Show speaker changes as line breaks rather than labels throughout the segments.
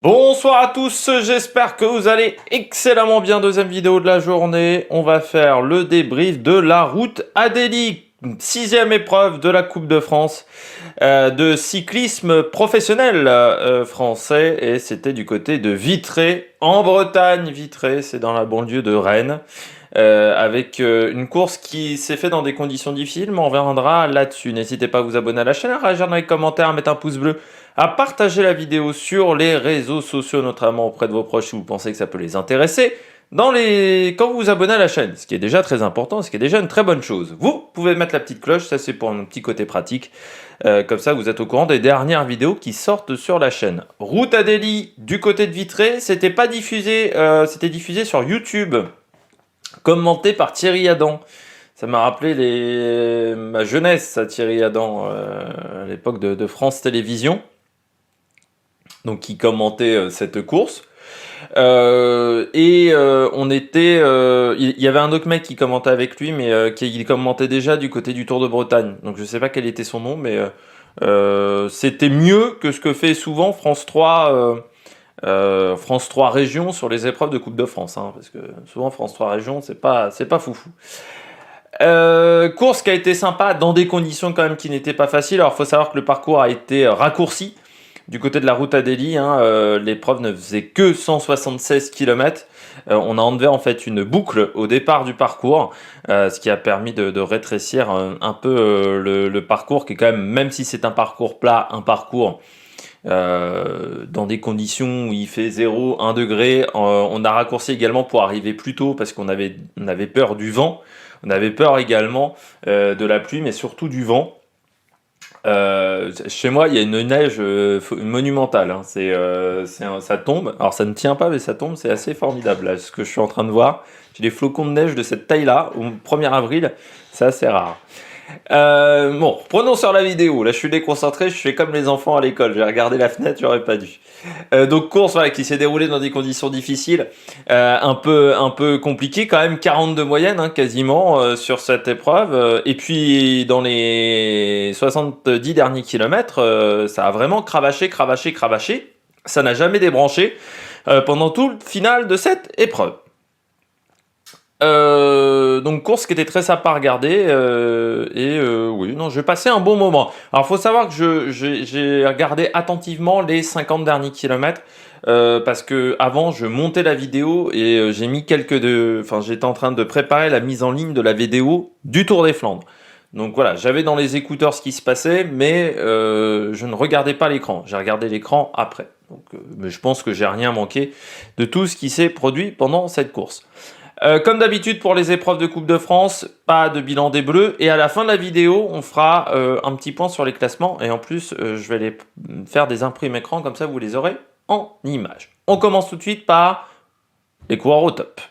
Bonsoir à tous, j'espère que vous allez excellemment bien. Deuxième vidéo de la journée, on va faire le débrief de la route à Delhi, sixième épreuve de la Coupe de France de cyclisme professionnel français, et c'était du côté de Vitré en Bretagne. Vitré, c'est dans la banlieue de Rennes. Avec une course qui s'est faite dans des conditions difficiles, mais on reviendra là-dessus. N'hésitez pas à vous abonner à la chaîne, à réagir dans les commentaires, à mettre un pouce bleu, à partager la vidéo sur les réseaux sociaux, notamment auprès de vos proches si vous pensez que ça peut les intéresser. Quand vous vous abonnez à la chaîne, ce qui est déjà très important, ce qui est déjà une très bonne chose. Vous pouvez mettre la petite cloche, ça c'est pour un petit côté pratique. Comme ça, vous êtes au courant des dernières vidéos qui sortent sur la chaîne. Route à Delhi, du côté de Vitré, c'était pas diffusé, c'était diffusé sur YouTube, commenté par Thierry Adam. Ça m'a rappelé ma jeunesse, ça, Thierry Adam, à l'époque de France Télévisions, donc qui commentait cette course. On était, il y avait un autre mec qui commentait avec lui, mais qui commentait déjà du côté du Tour de Bretagne. Donc je sais pas quel était son nom, mais c'était mieux que ce que fait souvent France 3. France 3 Régions sur les épreuves de Coupe de France, hein, parce que souvent France 3 Régions, c'est pas foufou. Course qui a été sympa dans des conditions quand même qui n'étaient pas faciles. Alors il faut savoir que le parcours a été raccourci du côté de la route à Delhi, hein. L'épreuve ne faisait que 176 km. On a enlevé en fait une boucle au départ du parcours, ce qui a permis de rétrécir un peu le parcours, qui est quand même si c'est un parcours plat, un parcours dans des conditions où il fait 0, 1 degré. On a raccourci également pour arriver plus tôt parce qu'on avait peur du vent. On avait peur également de la pluie, mais surtout du vent. Chez moi, il y a une neige monumentale, hein. Ça tombe. Alors ça ne tient pas, mais ça tombe. C'est assez formidable là, ce que je suis en train de voir. J'ai des flocons de neige de cette taille-là au 1er avril. C'est assez rare. Bon, prenons sur la vidéo. Là, je suis déconcentré, je fais comme les enfants à l'école. J'ai regardé la fenêtre, j'aurais pas dû. Donc course voilà, qui s'est déroulée dans des conditions difficiles, un peu compliquées quand même, 42 moyenne hein, quasiment sur cette épreuve. Et puis dans les 70 derniers kilomètres, ça a vraiment cravaché. Ça n'a jamais débranché pendant tout le final de cette épreuve. Donc course qui était très sympa à regarder oui, non, j'ai passé un bon moment. Alors faut savoir que j'ai regardé attentivement les 50 derniers kilomètres parce que avant je montais la vidéo et j'ai mis j'étais en train de préparer la mise en ligne de la vidéo du Tour des Flandres. Donc voilà, j'avais dans les écouteurs ce qui se passait, mais je ne regardais pas l'écran. J'ai regardé l'écran après. Donc, mais je pense que j'ai rien manqué de tout ce qui s'est produit pendant cette course. Comme d'habitude pour les épreuves de Coupe de France, pas de bilan des Bleus. Et à la fin de la vidéo, on fera un petit point sur les classements. Et en plus, je vais les faire des imprimes écran, comme ça vous les aurez en images. On commence tout de suite par les coureurs au top.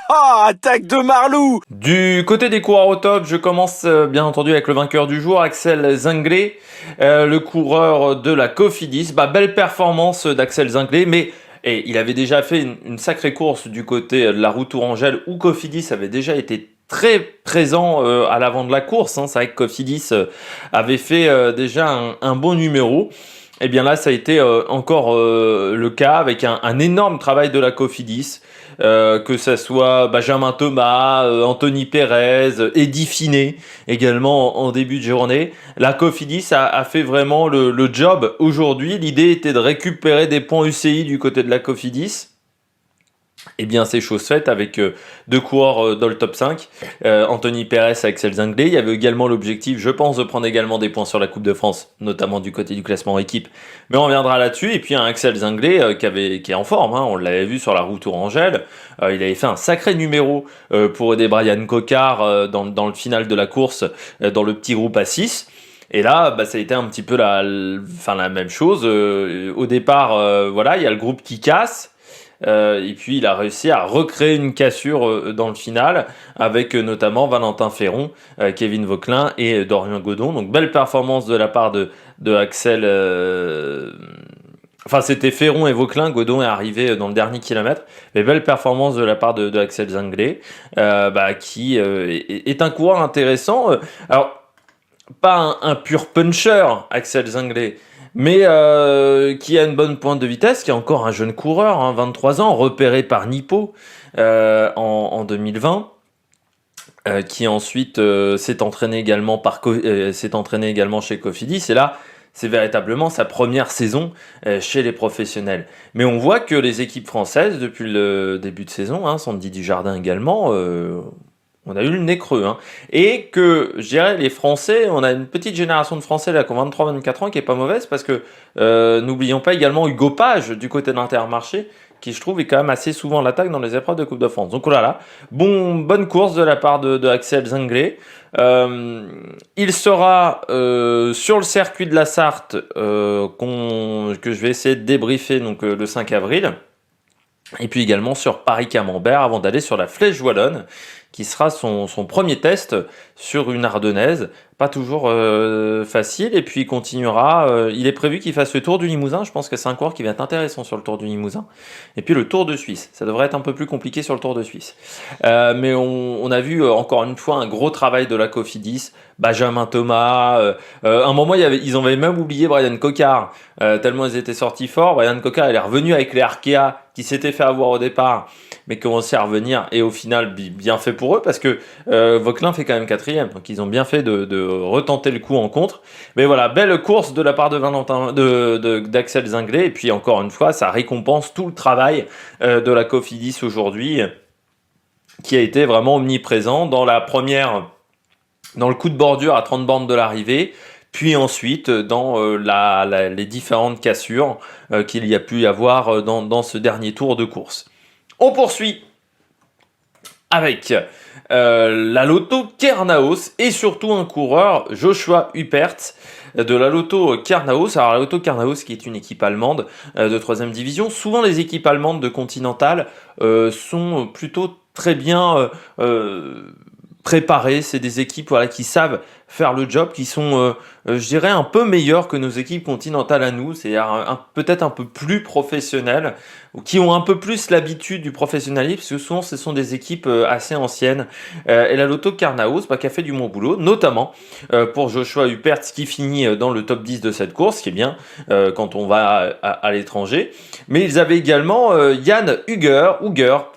Attaque de Marlou!
Du côté des coureurs au top, je commence bien entendu avec le vainqueur du jour, Axel Zinglet, le coureur de la Cofidis. Belle performance d'Axel Zinglet, mais... Et il avait déjà fait une sacrée course du côté de la route Tourangelle où Cofidis avait déjà été très présent à l'avant de la course, hein. C'est vrai que Cofidis avait fait déjà un bon numéro. Et bien là, ça a été encore le cas avec un énorme travail de la Cofidis. Que ça soit Benjamin Thomas, Anthony Perez, Eddy Finet également en début de journée. La Cofidis a fait vraiment le job aujourd'hui. L'idée était de récupérer des points UCI du côté de la Cofidis. Eh bien, c'est chose faite avec deux coureurs dans le top 5, Anthony Perez et Axel Zinglet. Il y avait également l'objectif, je pense, de prendre également des points sur la Coupe de France, notamment du côté du classement équipe. Mais on reviendra là-dessus. Et puis un Axel Zinglet qui est en forme, hein, on l'avait vu sur la route Tourangelle. Il avait fait un sacré numéro pour aider Brian Cocard dans le final de la course, dans le petit groupe à 6. Et là, ça a été un petit peu la même chose. Au départ, voilà, il y a le groupe qui casse. Et puis il a réussi à recréer une cassure dans le final avec notamment Valentin Ferron, Kevin Vauquelin et Dorian Godon. Donc belle performance de la part de Axel. Enfin c'était Ferron et Vauquelin, Godon est arrivé dans le dernier kilomètre. Mais belle performance de la part de Axel Zinglet, qui est un coureur intéressant. Alors pas un pur puncher, Axel Zinglet. mais qui a une bonne pointe de vitesse, qui est encore un jeune coureur, hein, 23 ans, repéré par Nippo en 2020. Qui ensuite s'est entraîné également chez Cofidis. Et là, c'est véritablement sa première saison chez les professionnels. Mais on voit que les équipes françaises, depuis le début de saison, hein, Sandy Dujardin également, on a eu le nez creux. Hein. Et que, je dirais, les Français, on a une petite génération de Français là, qui ont 23-24 ans, qui est pas mauvaise, parce que n'oublions pas également Hugo Page, du côté d'Intermarché, qui je trouve est quand même assez souvent à l'attaque dans les épreuves de Coupe de France. Donc oh là là, bonne course de la part de Axel Zinglet. Il sera sur le circuit de la Sarthe que je vais essayer de débriefer donc, le 5 avril. Et puis également sur Paris-Camembert avant d'aller sur la Flèche Wallonne, qui sera son premier test sur une ardennaise. Pas toujours facile. Et puis il continuera. Il est prévu qu'il fasse le Tour du Limousin. Je pense que c'est un coureur qui va être intéressant sur le Tour du Limousin. Et puis le Tour de Suisse. Ça devrait être un peu plus compliqué sur le Tour de Suisse. Mais on a vu encore une fois un gros travail de la Cofidis. Benjamin Thomas. À un moment, ils avaient même oublié Brian Cocard. Tellement ils étaient sortis forts. Brian Cocard, il est revenu avec les Arkea qui s'étaient fait avoir au départ, mais commençaient à revenir. Et au final, bien fait pour eux, parce que Vauquelin fait quand même 4e. Donc ils ont bien fait de retenter le coup en contre. Mais voilà, belle course de la part d'Axel Zinglet. Et puis encore une fois, ça récompense tout le travail de la Cofidis aujourd'hui, qui a été vraiment omniprésent dans le coup de bordure à 30 bornes de l'arrivée, puis ensuite dans les différentes cassures qu'il y a pu y avoir dans ce dernier tour de course. On poursuit avec la Lotto Kernaos et surtout un coureur, Joshua Huppert, de la Lotto Kernaos. Alors la Lotto Kernaos qui est une équipe allemande de 3e division. Souvent les équipes allemandes de Continental sont plutôt très bien préparées. C'est des équipes qui savent faire le job, qui sont, je dirais, un peu meilleures que nos équipes continentales à nous, c'est-à-dire peut-être un peu plus professionnelles, ou qui ont un peu plus l'habitude du professionnalisme, parce que souvent ce sont des équipes assez anciennes. Et la Lotto Kernaos, qui a fait du bon boulot, notamment pour Joshua Huppert, qui finit dans le top 10 de cette course, ce qui est bien quand on va à l'étranger. Mais ils avaient également Jan Huger,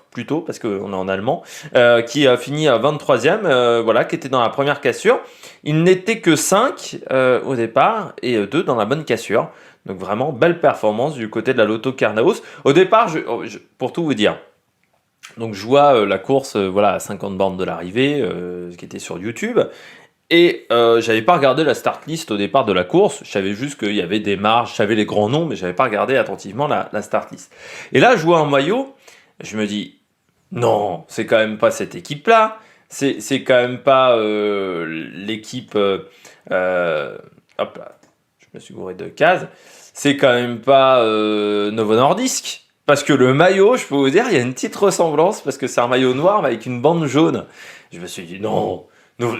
plutôt, parce qu'on est en allemand, qui a fini à 23e, qui était dans la première cassure. Il n'était que 5 au départ et 2 dans la bonne cassure. Donc vraiment, belle performance du côté de la Lotto Kernaos. Au départ, pour tout vous dire, donc je vois la course à 50 bornes de l'arrivée, qui était sur YouTube. Et j'avais pas regardé la start list au départ de la course. Je savais juste qu'il y avait des marges, je savais les grands noms, mais j'avais pas regardé attentivement la start list. Et là, je vois un maillot, je me dis, non, c'est quand même pas cette équipe-là. C'est quand même pas l'équipe... hop là, je me suis gouré de cases. C'est quand même pas Novo Nordisk. Parce que le maillot, je peux vous dire, il y a une petite ressemblance, parce que c'est un maillot noir mais avec une bande jaune. Je me suis dit, non,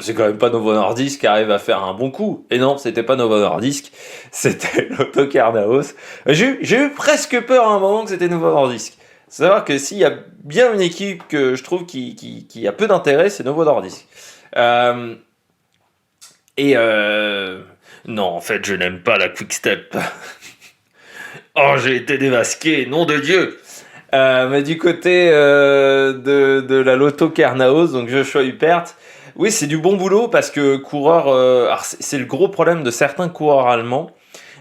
c'est quand même pas Novo Nordisk qui arrive à faire un bon coup. Et non, c'était pas Novo Nordisk, c'était Lotto Kernaos. J'ai eu presque peur à un moment que c'était Novo Nordisk. C'est savoir que s'il y a bien une équipe que je trouve qui a peu d'intérêt, c'est Novo Nordisk. Non, en fait, je n'aime pas la Quick Step. Oh, j'ai été démasqué, nom de Dieu. Mais du côté de la Lotto Kernaos, donc Joshua Huppert, oui, c'est du bon boulot parce que coureur... alors c'est le gros problème de certains coureurs allemands.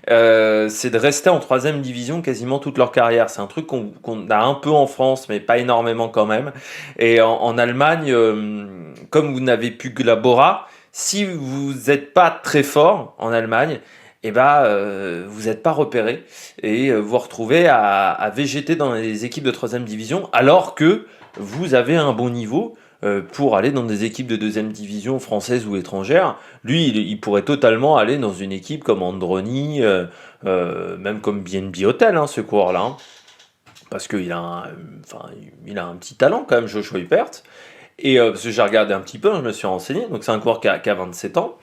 C'est de rester en 3e division quasiment toute leur carrière. C'est un truc qu'on a un peu en France, mais pas énormément quand même. Et en Allemagne, comme vous n'avez plus que la Bora, si vous n'êtes pas très fort en Allemagne, vous n'êtes pas repéré et vous vous retrouvez à végéter dans les équipes de 3e division alors que vous avez un bon niveau pour aller dans des équipes de 2e division françaises ou étrangères. Lui, il pourrait totalement aller dans une équipe comme Androni, même comme BNB Hotel, ce coureur-là. Hein, parce qu'il a, il a un petit talent quand même, Joshua Huppert. Et parce que j'ai regardé un petit peu, je me suis renseigné, donc c'est un coureur qui a 27 ans,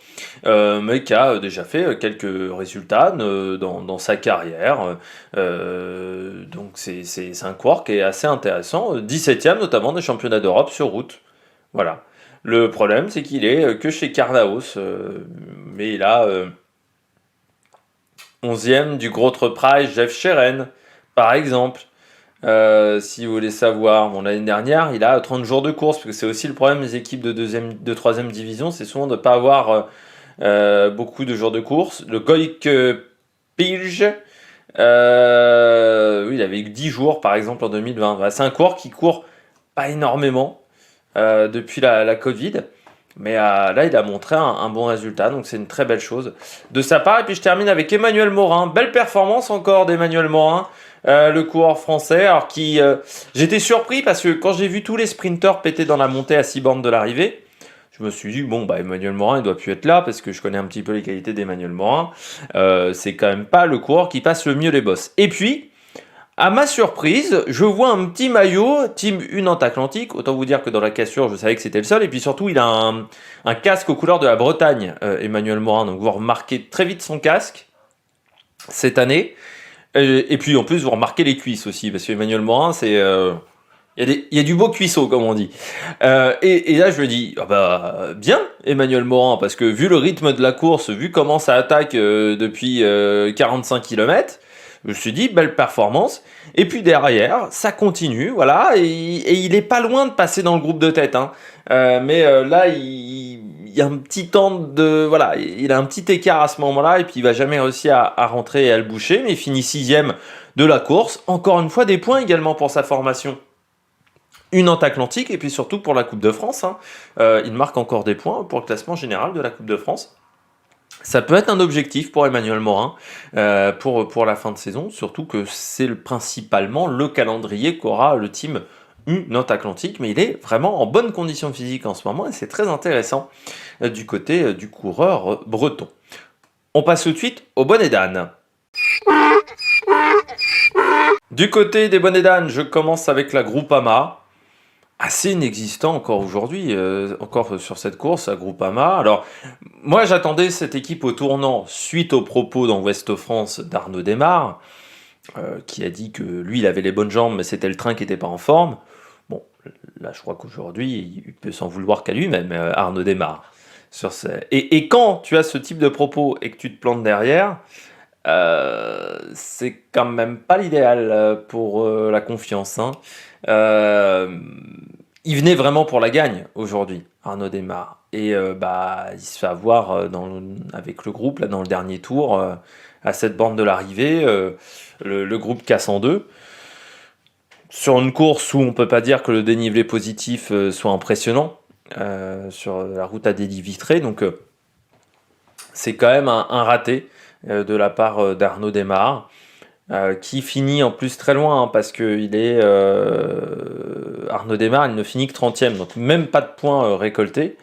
mais qui a déjà fait quelques résultats dans sa carrière. Donc c'est un coureur qui est assez intéressant, 17e notamment des championnats d'Europe sur route. Voilà. Le problème, c'est qu'il est que chez Kernaos, mais 11e du Grotre Prize, Jeff Scheren, par exemple. Si vous voulez savoir, l'année dernière, il a 30 jours de course, parce que c'est aussi le problème des équipes de 3e division, c'est souvent de ne pas avoir beaucoup de jours de course. Le Goik Pilj, oui, il avait eu 10 jours, par exemple, en 2020. Voilà, c'est un coureur qui court pas énormément depuis la Covid. Mais là, il a montré un bon résultat, donc c'est une très belle chose de sa part. Et puis je termine avec Emmanuel Morin. Belle performance encore d'Emmanuel Morin, le coureur français. Alors j'étais surpris parce que quand j'ai vu tous les sprinteurs péter dans la montée à 6 bornes de l'arrivée, je me suis dit, Emmanuel Morin, il doit plus être là parce que je connais un petit peu les qualités d'Emmanuel Morin. C'est quand même pas le coureur qui passe le mieux les bosses. Et puis, à ma surprise, je vois un petit maillot Team Unant Atlantique. Autant vous dire que dans la cassure, je savais que c'était le seul. Et puis surtout, il a un casque aux couleurs de la Bretagne, Emmanuel Morin. Donc vous remarquez très vite son casque cette année. Et puis en plus, vous remarquez les cuisses aussi. Parce que Emmanuel Morin, c'est... il y a du beau cuisseau, comme on dit. Et là, je me dis, bien, Emmanuel Morin, parce que vu le rythme de la course, vu comment ça attaque depuis 45 km, je me suis dit, belle performance. Et puis derrière, ça continue, voilà. Et il est pas loin de passer dans le groupe de tête. Hein. Là, il y a un petit temps de... Voilà, il a un petit écart à ce moment-là. Et puis il va jamais réussir à rentrer et à le boucher. Mais il finit 6e de la course. Encore une fois, des points également pour sa formation. Une Nantes Atlantique. Et puis surtout pour la Coupe de France. Hein. Il marque encore des points pour le classement général de la Coupe de France. Ça peut être un objectif pour Emmanuel Morin pour la fin de saison, surtout que c'est principalement le calendrier qu'aura le team Nantes Atlantique, mais il est vraiment en bonne condition physique en ce moment et c'est très intéressant du côté du coureur breton. On passe tout de suite au bonnet d'âne. Du côté des bonnets d'âne, je commence avec la Groupama. Assez inexistant encore aujourd'hui, encore sur cette course à Groupama. Alors, moi j'attendais cette équipe au tournant suite aux propos dans Ouest France d'Arnaud Desmar, qui a dit que lui il avait les bonnes jambes mais c'était le train qui n'était pas en forme. Bon, là je crois qu'aujourd'hui il peut s'en vouloir qu'à lui-même, Arnaud Desmar. Et quand tu as ce type de propos et que tu te plantes derrière, c'est quand même pas l'idéal pour la confiance. Hein. Il venait vraiment pour la gagne aujourd'hui, Arnaud Desmar. Et il se fait avoir avec le groupe là, dans le dernier tour, à cette borne de l'arrivée. Le groupe casse en deux. Sur une course où on ne peut pas dire que le dénivelé positif soit impressionnant, sur la route à délit vitré. Donc c'est quand même un raté de la part d'Arnaud Desmar. Qui finit en plus très loin, hein, parce que Arnaud Desmar, il ne finit que 30e, donc même pas de points récoltés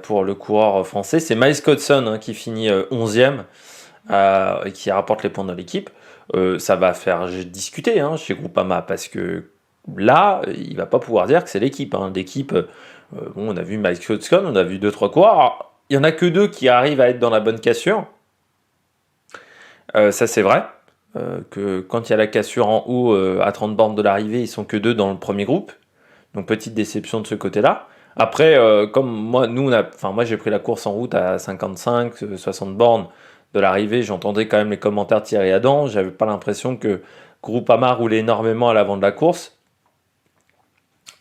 pour le coureur français. C'est Miles Codson hein, qui finit 11e et qui rapporte les points dans l'équipe. Ça va faire discuter hein, chez Groupama, parce que là, il va pas pouvoir dire que c'est l'équipe. Hein. L'équipe, on a vu Miles Codson, on a vu 2-3 coureurs. Alors, il y en a que 2 qui arrivent à être dans la bonne cassure. Ça, c'est vrai. Que quand il y a la cassure en haut à 30 bornes de l'arrivée, ils sont que 2 dans le premier groupe. Donc petite déception de ce côté-là. Après, comme moi j'ai pris la course en route à 55, 60 bornes de l'arrivée, j'entendais quand même les commentaires de Thierry Adam. J'avais pas l'impression que Groupama roulait énormément à l'avant de la course.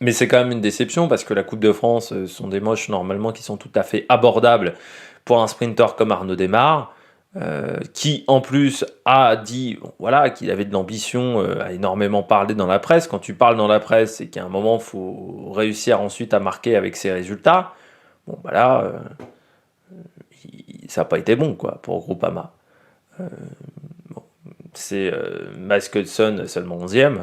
Mais c'est quand même une déception parce que la Coupe de France sont des moches normalement qui sont tout à fait abordables pour un sprinter comme Arnaud Desmar. Qui en plus a dit qu'il avait de l'ambition, a énormément parlé dans la presse. Quand tu parles dans la presse, c'est qu'à un moment, il faut réussir ensuite à marquer avec ses résultats. Ça n'a pas été bon quoi, pour Groupama. C'est Miles Codson seulement 11e.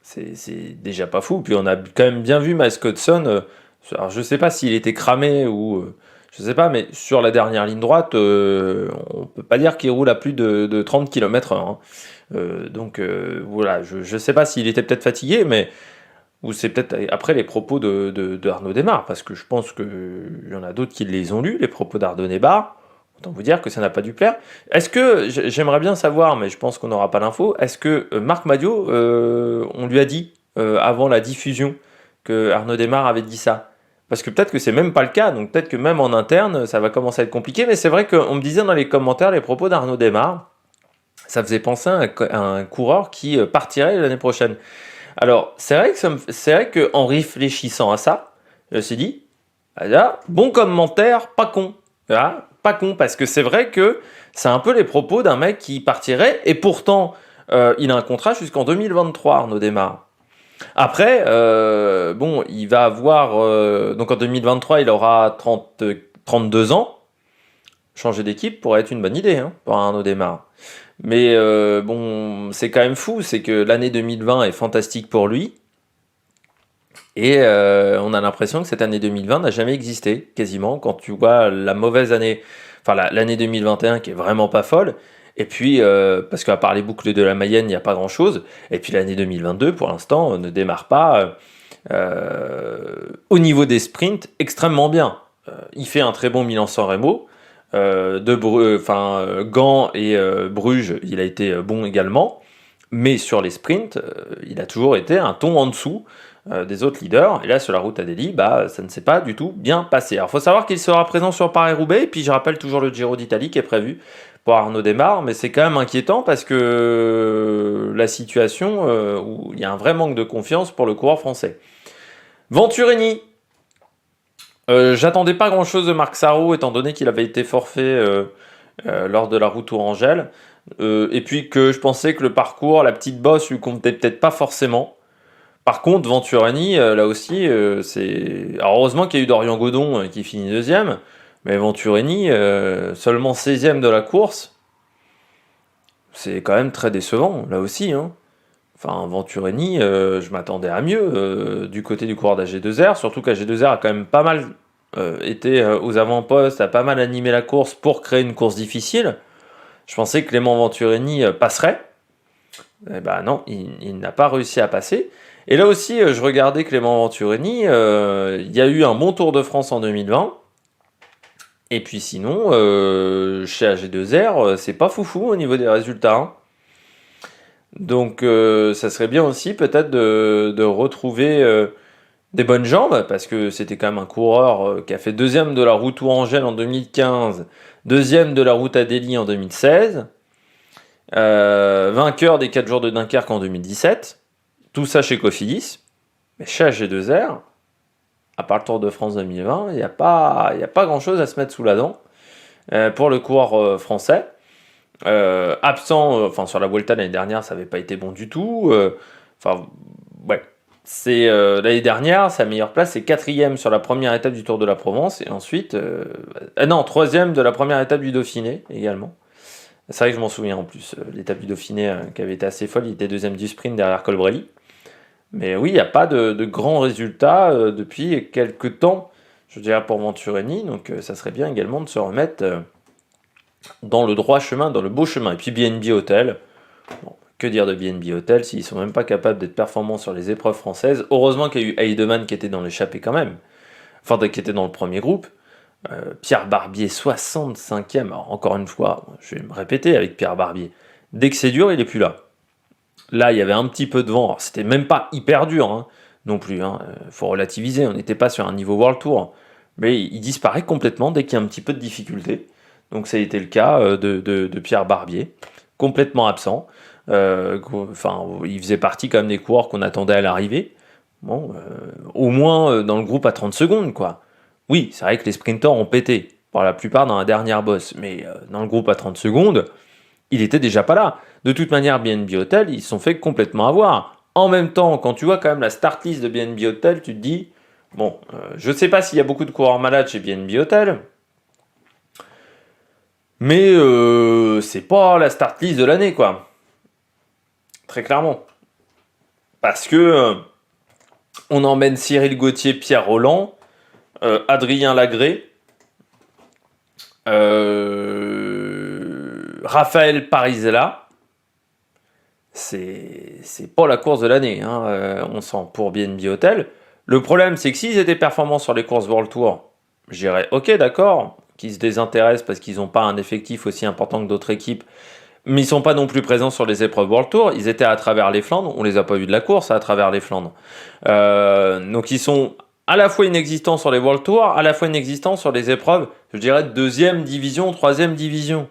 C'est déjà pas fou. Puis on a quand même bien vu Miles Codson. Alors je ne sais pas s'il était cramé ou... je sais pas, mais sur la dernière ligne droite, on peut pas dire qu'il roule à plus de 30 km/h. Hein. Voilà, je sais pas s'il était peut-être fatigué, mais ou c'est peut-être après les propos de Arnaud Desmar, parce que je pense qu'il y en a d'autres qui les ont lus, les propos d'Arnaud Desmar. Autant vous dire que ça n'a pas dû plaire. Est-ce que, j'aimerais bien savoir, mais je pense qu'on n'aura pas l'info, est-ce que Marc Madiot, on lui a dit avant la diffusion que Arnaud Desmar avait dit ça? Parce que peut-être que c'est même pas le cas, donc peut-être que même en interne, ça va commencer à être compliqué. Mais c'est vrai qu'on me disait dans les commentaires les propos d'Arnaud Démare, ça faisait penser à un coureur qui partirait l'année prochaine. Alors, c'est vrai qu'en réfléchissant à ça, je me suis dit, ah là, bon commentaire, pas con. Voilà, pas con, parce que c'est vrai que c'est un peu les propos d'un mec qui partirait, et pourtant, il a un contrat jusqu'en 2023, Arnaud Démare. Après, bon, il va avoir... donc en 2023, il aura 32 ans. Changer d'équipe pourrait être une bonne idée, hein, pour Arnaud Démare. Mais bon, c'est quand même fou, c'est que l'année 2020 est fantastique pour lui. Et on a l'impression que cette année 2020 n'a jamais existé, quasiment, quand tu vois la mauvaise année, enfin l'année 2021 qui est vraiment pas folle. Et puis, parce qu'à part les boucles de la Mayenne, il n'y a pas grand-chose. Et puis l'année 2022, pour l'instant, ne démarre pas au niveau des sprints extrêmement bien. Il fait un très bon Milan-San Remo. Gand et Bruges, il a été bon également. Mais sur les sprints, il a toujours été un ton en dessous des autres leaders. Et là, sur la route à Delhi, ça ne s'est pas du tout bien passé. Alors, il faut savoir qu'il sera présent sur Paris-Roubaix. Et puis, je rappelle toujours le Giro d'Italie qui est prévu pour Arnaud Démare. Mais c'est quand même inquiétant parce que la situation où il y a un vrai manque de confiance pour le coureur français. Venturini. J'attendais pas grand-chose de Marc Sarrault, étant donné qu'il avait été forfait lors de la route Tourangelle. Et puis que je pensais que le parcours, la petite bosse, lui comptait peut-être pas forcément. Par contre, Venturini, là aussi, c'est... Alors heureusement qu'il y a eu Dorian Godon qui finit deuxième, mais Venturini, seulement 16e de la course, c'est quand même très décevant, là aussi, hein. Enfin, Venturini, je m'attendais à mieux du côté du coureur d'AG2R, surtout qu'AG2R a quand même pas mal été aux avant-postes, a pas mal animé la course pour créer une course difficile. Je pensais que Clément Venturini passerait. Eh ben non, il n'a pas réussi à passer. Et là aussi, je regardais Clément Venturini, il y a eu un bon Tour de France en 2020. Et puis sinon, chez AG2R, c'est pas foufou au niveau des résultats, hein. Donc ça serait bien aussi peut-être de retrouver des bonnes jambes, parce que c'était quand même un coureur qui a fait deuxième de la route Tourangelle en 2015, deuxième de la route à Delhi en 2016, vainqueur des 4 jours de Dunkerque en 2017, tout ça chez Cofidis, mais chez AG2R, à part le Tour de France 2020, il n'y a pas grand-chose à se mettre sous la dent pour le coureur français. Absent, sur la Vuelta l'année dernière, ça n'avait pas été bon du tout. Ouais. C'est l'année dernière, sa meilleure place, c'est 4e sur la première étape du Tour de la Provence, et ensuite, 3e de la première étape du Dauphiné également. C'est vrai que je m'en souviens en plus, l'étape du Dauphiné qui avait été assez folle, il était 2e du sprint derrière Colbrelli. Mais oui, il n'y a pas de grands résultats depuis quelques temps, je dirais, pour Venturini, donc ça serait bien également de se remettre dans le droit chemin, dans le beau chemin. Et puis BNB Hotel, bon, que dire de BNB Hotel s'ils sont même pas capables d'être performants sur les épreuves françaises. Heureusement qu'il y a eu Heidemann qui était dans l'échappée quand même, enfin qui était dans le premier groupe. Pierre Barbier 65e, alors encore une fois, je vais me répéter avec Pierre Barbier, dès que c'est dur, il est plus là. Là, il y avait un petit peu de vent, alors c'était même pas hyper dur hein, non plus, faut relativiser, on n'était pas sur un niveau World Tour, mais il disparaît complètement dès qu'il y a un petit peu de difficulté. Donc ça a été le cas de Pierre Barbier, complètement absent. Il faisait partie quand même des coureurs qu'on attendait à l'arrivée. Bon, au moins dans le groupe à 30 secondes, quoi. Oui, c'est vrai que les sprinters ont pété, pour la plupart dans la dernière bosse, mais dans le groupe à 30 secondes, il était déjà pas là. De toute manière, BNB Hotel, ils se sont fait complètement avoir. En même temps, quand tu vois quand même la start list de BNB Hotel, tu te dis, bon, je sais pas s'il y a beaucoup de coureurs malades chez BNB Hotel, mais c'est pas la start list de l'année, quoi. Très clairement. Parce que on emmène Cyril Gauthier, Pierre Rolland, Adrien Lagré, Raphaël Parisella. C'est pas la course de l'année, hein, on sent, pour BNB Hotel. Le problème, c'est que s'ils étaient performants sur les courses World Tour, je dirais, ok, d'accord, qu'ils se désintéressent parce qu'ils n'ont pas un effectif aussi important que d'autres équipes, mais ils sont pas non plus présents sur les épreuves World Tour. Ils étaient à travers les Flandres, on les a pas vus de la course à travers les Flandres. Donc ils sont à la fois inexistant sur les World Tour, à la fois inexistant sur les épreuves, je dirais, de deuxième division, troisième division.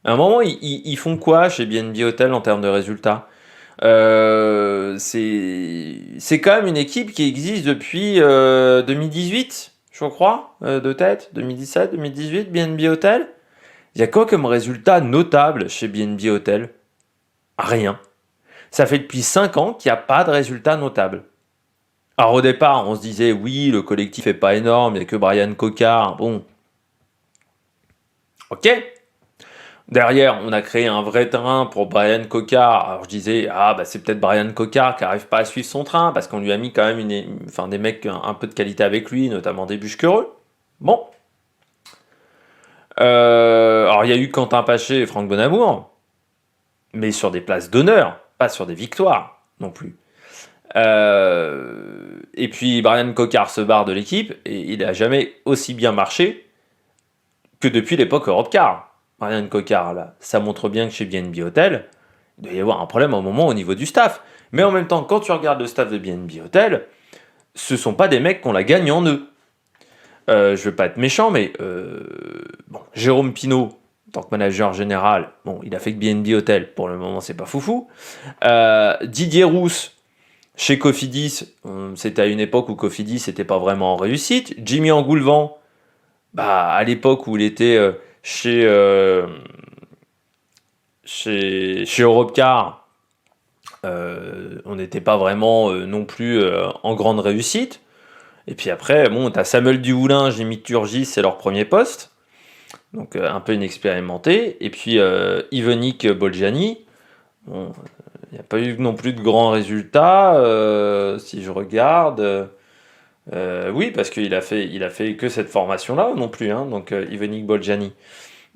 À un moment, ils font quoi chez BNB Hotel en termes de résultats? C'est quand même une équipe qui existe depuis 2018, je crois, de tête, 2017, 2018, BNB Hotel. Il y a quoi comme résultat notable chez BNB Hotel? Rien. Ça fait depuis 5 ans qu'il n'y a pas de résultat notable. Alors au départ, on se disait, oui, le collectif est pas énorme, il n'y a que Brian Cocard. Bon, ok. Derrière, on a créé un vrai train pour Brian Cocard. Alors je disais, ah bah c'est peut-être Brian Cocard qui n'arrive pas à suivre son train, parce qu'on lui a mis quand même des mecs un peu de qualité avec lui, notamment des Buchequereux. Bon. Alors il y a eu Quentin Paché et Franck Bonamour, mais sur des places d'honneur, pas sur des victoires non plus. Et puis Brian Cocard se barre de l'équipe, et il n'a jamais aussi bien marché que depuis l'époque Europcar. Brian Cocard, là, ça montre bien que chez BNB Hotel, il doit y avoir un problème au moment au niveau du staff. Mais en même temps, quand tu regardes le staff de BNB Hotel, ce sont pas des mecs qu'on la gagne en eux. Je veux pas être méchant, mais bon, Jérôme Pinault, en tant que manager général, bon, il a fait que BNB Hotel, pour le moment, c'est pas foufou. Didier Rousse, chez Cofidis, c'était à une époque où Cofidis n'était pas vraiment en réussite. Jimmy Angoulevent, bah, à l'époque où il était chez Europcar, on n'était pas vraiment non plus en grande réussite. Et puis après, bon, t'as Samuel Dumoulin, Jimmy Turgis, c'est leur premier poste, donc un peu inexpérimenté. Et puis Yvenik Bolgiani, bon, il n'y a pas eu non plus de grands résultats, si je regarde. Oui, parce qu'il a fait que cette formation-là non plus, hein, donc Yvenik Bolgiani.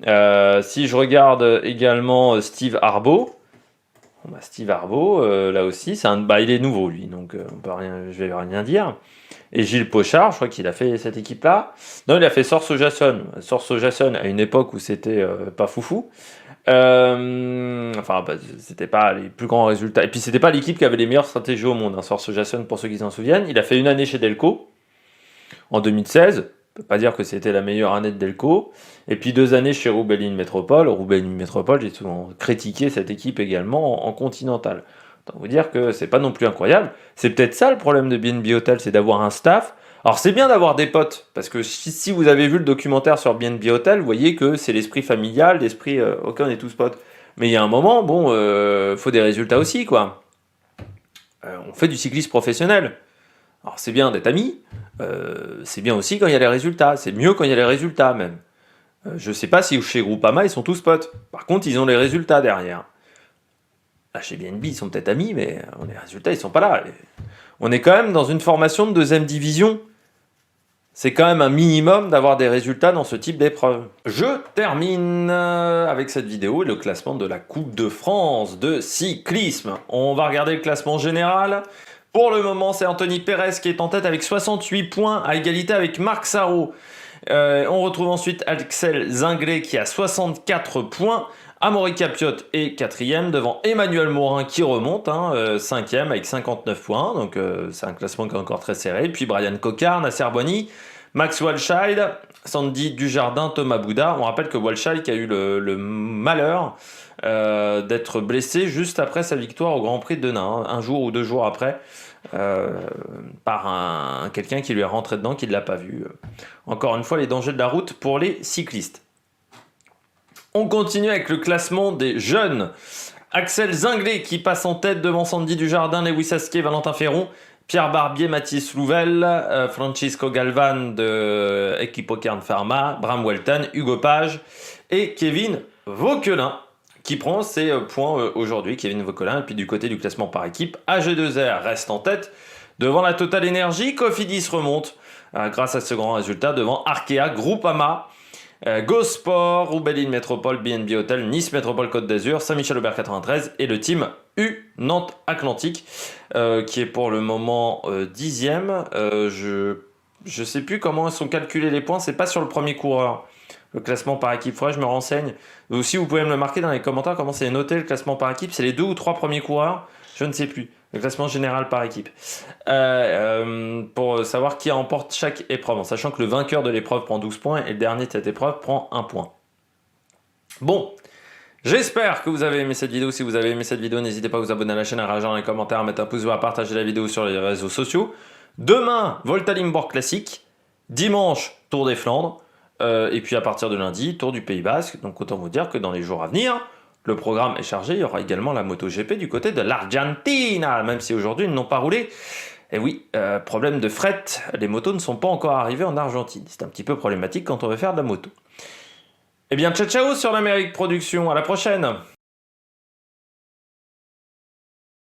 Si je regarde également Steve Arbo, bah, Steve Arbo, là aussi, il est nouveau lui, donc je vais rien dire. Et Gilles Pochard, je crois qu'il a fait cette équipe-là. Non, il a fait Sorso Jason. Sorso Jason à une époque où c'était pas foufou. C'était pas les plus grands résultats. Et puis c'était pas l'équipe qui avait les meilleures stratégies au monde, hein, Sorso Jason, pour ceux qui s'en souviennent. Il a fait une année chez Delco en 2016. On peut pas dire que c'était la meilleure année de Delco. Et puis 2 années chez Roubaix-Lignes Métropole. Roubaix-Lignes Métropole, j'ai souvent critiqué cette équipe également en continental. Autant vous dire que c'est pas non plus incroyable. C'est peut-être ça le problème de BNB Hotel, c'est d'avoir un staff. Alors c'est bien d'avoir des potes, parce que si vous avez vu le documentaire sur BNB Hotel, vous voyez que c'est l'esprit familial, l'esprit ok, on est tous potes. Mais il y a un moment, bon, faut des résultats aussi, quoi. On fait du cyclisme professionnel. Alors c'est bien d'être amis, c'est bien aussi quand il y a les résultats. C'est mieux quand il y a les résultats même. Je sais pas si chez Groupama ils sont tous potes. Par contre, ils ont les résultats derrière. Là, chez BNB, ils sont peut-être amis, mais les résultats, ils sont pas là. On est quand même dans une formation de deuxième division. C'est quand même un minimum d'avoir des résultats dans ce type d'épreuve. Je termine avec cette vidéo et le classement de la Coupe de France de cyclisme. On va regarder le classement général. Pour le moment, c'est Anthony Perez qui est en tête avec 68 points à égalité avec Marc Sarrault. On retrouve ensuite Axel Zinglet qui a 64 points. Amaury Capiot est 4e devant Emmanuel Morin qui remonte, 5e avec 59 points, donc c'est un classement qui est encore très serré. Puis Brian Cocard, Nasser Boigny, Max Walscheid, Sandy Dujardin, Thomas Bouda. On rappelle que Walscheid qui a eu le malheur d'être blessé juste après sa victoire au Grand Prix de Denain, un jour ou 2 jours après, par quelqu'un qui lui est rentré dedans, qui ne l'a pas vu. Encore une fois, les dangers de la route pour les cyclistes. On continue avec le classement des jeunes. Axel Zinglet qui passe en tête devant Sandy Dujardin, Lewis Asquet, Valentin Ferron, Pierre Barbier, Mathis Louvel, Francisco Galvan de Equipo Kern Pharma, Bram Welton, Hugo Page et Kevin Vauquelin qui prend ses points aujourd'hui. Kevin Vauquelin. Et puis du côté du classement par équipe, AG2R reste en tête devant la Total Energy. Cofidis remonte grâce à ce grand résultat devant Arkea, Groupama, Gosport, Roubaix-Lignes Métropole, BNB Hotel, Nice Métropole Côte d'Azur, Saint-Michel-Aubert 93 et le team U Nantes Atlantique qui est pour le moment 10e. Je sais plus comment sont calculés les points, c'est pas sur le premier coureur. Le classement par équipe, je me renseigne. Aussi, vous pouvez me le marquer dans les commentaires comment c'est noté le classement par équipe. C'est les 2 ou 3 premiers coureurs. Je ne sais plus. Le classement général par équipe. Pour savoir qui remporte chaque épreuve, en sachant que le vainqueur de l'épreuve prend 12 points et le dernier de cette épreuve prend 1 point. Bon, j'espère que vous avez aimé cette vidéo. Si vous avez aimé cette vidéo, n'hésitez pas à vous abonner à la chaîne, à réagir dans les commentaires, à mettre un pouce bleu, à partager la vidéo sur les réseaux sociaux. Demain, Volta Limburg classique. Dimanche, Tour des Flandres. Et puis à partir de lundi, Tour du Pays Basque. Donc autant vous dire que dans les jours à venir, le programme est chargé. Il y aura également la MotoGP du côté de l'Argentina, même si aujourd'hui ils n'ont pas roulé. Et oui, problème de fret, les motos ne sont pas encore arrivées en Argentine. C'est un petit peu problématique quand on veut faire de la moto. Eh bien, ciao ciao sur l'Amérique Production, à la prochaine!